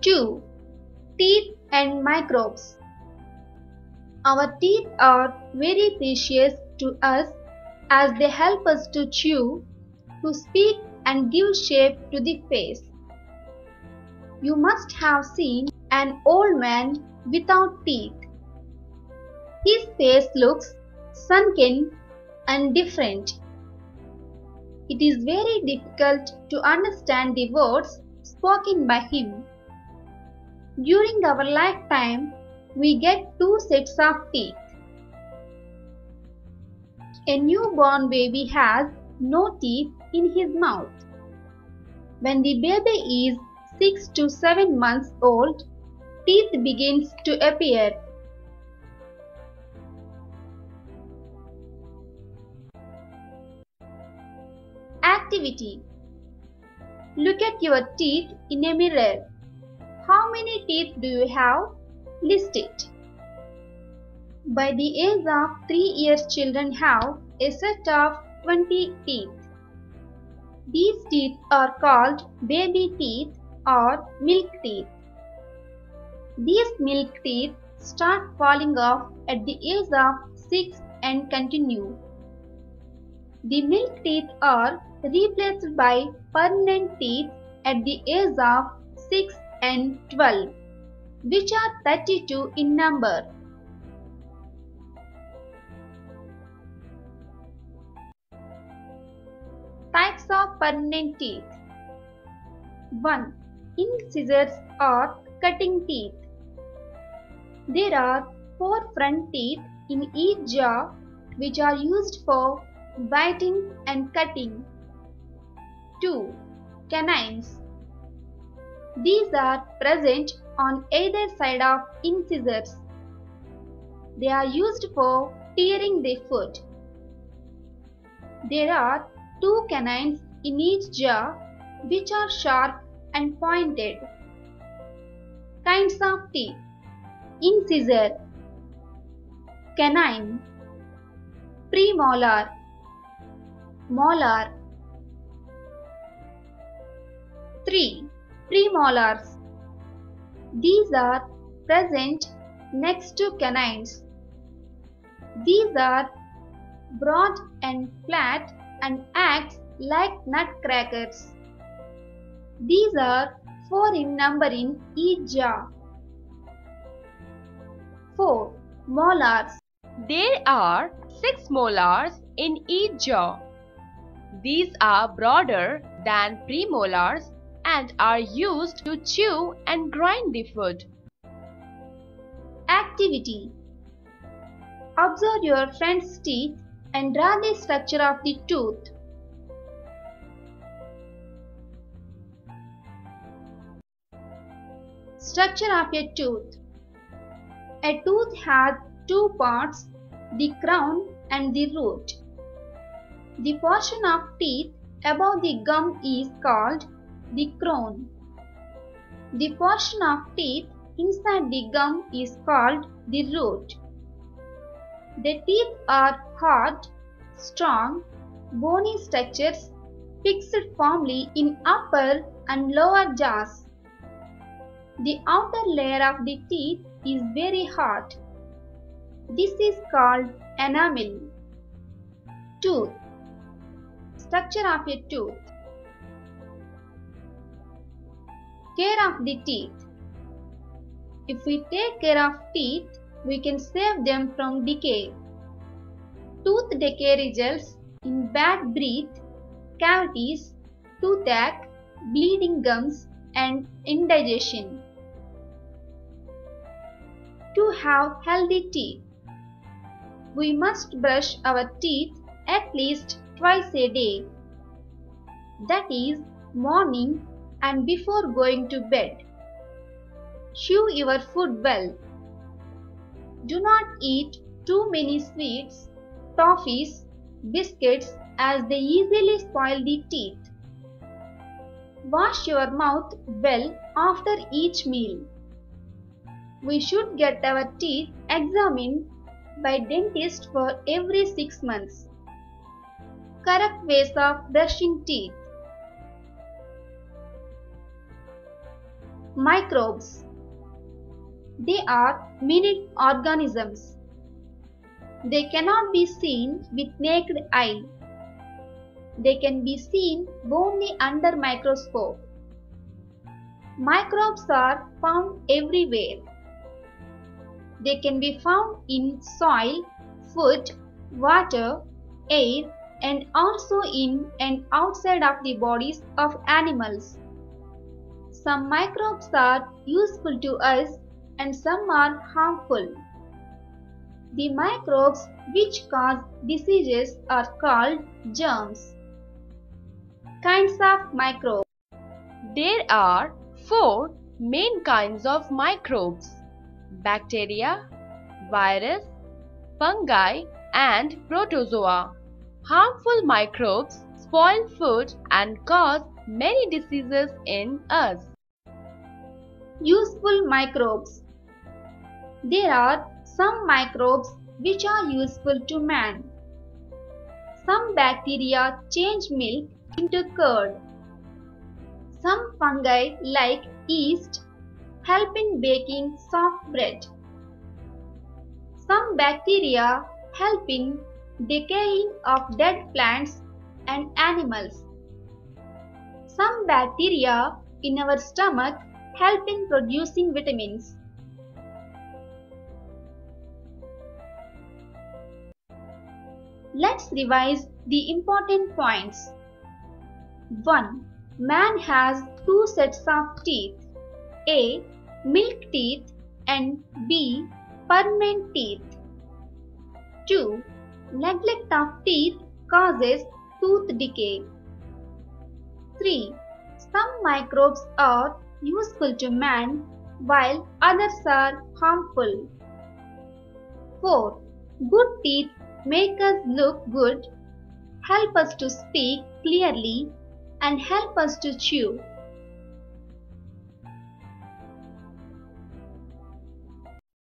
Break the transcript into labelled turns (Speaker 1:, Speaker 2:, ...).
Speaker 1: 2. Teeth and microbes. Our teeth are very precious to us as they help us to chew, to speak and give shape to the face. You must have seen an old man without teeth. His face looks sunken and different. It is very difficult to understand the words spoken by him. During our lifetime, we get two sets of teeth. A newborn baby has no teeth in his mouth. When the baby is 6 to 7 months old, teeth begins to appear. Activity. Look at your teeth in a mirror. How many teeth do you have? List it. By the age of 3 years, children have a set of 20 teeth. These teeth are called baby teeth or milk teeth. These milk teeth start falling off at the age of 6 and continue. The milk teeth are replaced by permanent teeth at the age of 6 and 12, which are 32 in number. Types of permanent teeth. 1. Incisors or cutting teeth. There are 4 front teeth in each jaw which are used for biting and cutting. 2. Canines. These are present on either side of incisors. They are used for tearing the food. There are 2 canines in each jaw which are sharp and pointed. Kinds of teeth. Incisor, canine, premolar, molar. 3. Premolars. These are present next to canines. These are broad and flat and act like nutcrackers. These are 4 in number in each jaw. 4. Molars.
Speaker 2: There are 6 molars in each jaw. These are broader than premolars and are used to chew and grind the food.
Speaker 1: Activity. Observe your friend's teeth and draw the structure of the tooth. Structure of a tooth. A tooth has 2 parts, the crown and the root. The portion of teeth above the gum is called the crown. The portion of teeth inside the gum is called the root. The teeth are hard, strong, bony structures fixed firmly in upper and lower jaws. The outer layer of the teeth is very hard. This is called enamel. Tooth. Structure of a tooth. Care of the teeth. If we take care of teeth, we can save them from decay. Tooth decay results in bad breath, cavities, toothache, bleeding gums, and indigestion. To have healthy teeth, we must brush our teeth at least twice a day. That is, morning and before going to bed. Chew your food well. Do not eat too many sweets, toffees, biscuits as they easily spoil the teeth. Wash your mouth well after each meal. We should get our teeth examined by dentist for every 6 months. Correct ways of brushing teeth. Microbes. They are minute organisms. They cannot be seen with naked eye. They can be seen only under microscope. Microbes are found everywhere. They can be found in soil, food, water, air, and also in and outside of the bodies of animals. Some microbes are useful to us and some are harmful. The microbes which cause diseases are called germs. Kinds of microbes.
Speaker 2: There are 4 main kinds of microbes: bacteria, virus, fungi, and protozoa. Harmful microbes spoil food and cause many diseases in us.
Speaker 1: Useful microbes. There are some microbes which are useful to man. Some bacteria change milk into curd. Some fungi like yeast help in baking soft bread. Some bacteria help in decaying of dead plants and animals. Some bacteria in our stomach help in producing vitamins. Let's revise the important points. 1. Man has 2 sets of teeth. A. Milk teeth and B. Permanent teeth. 2. Neglect of teeth causes tooth decay. 3. Some microbes are useful to man while others are harmful. 4. Good teeth make us look good, help us to speak clearly, and help us to chew.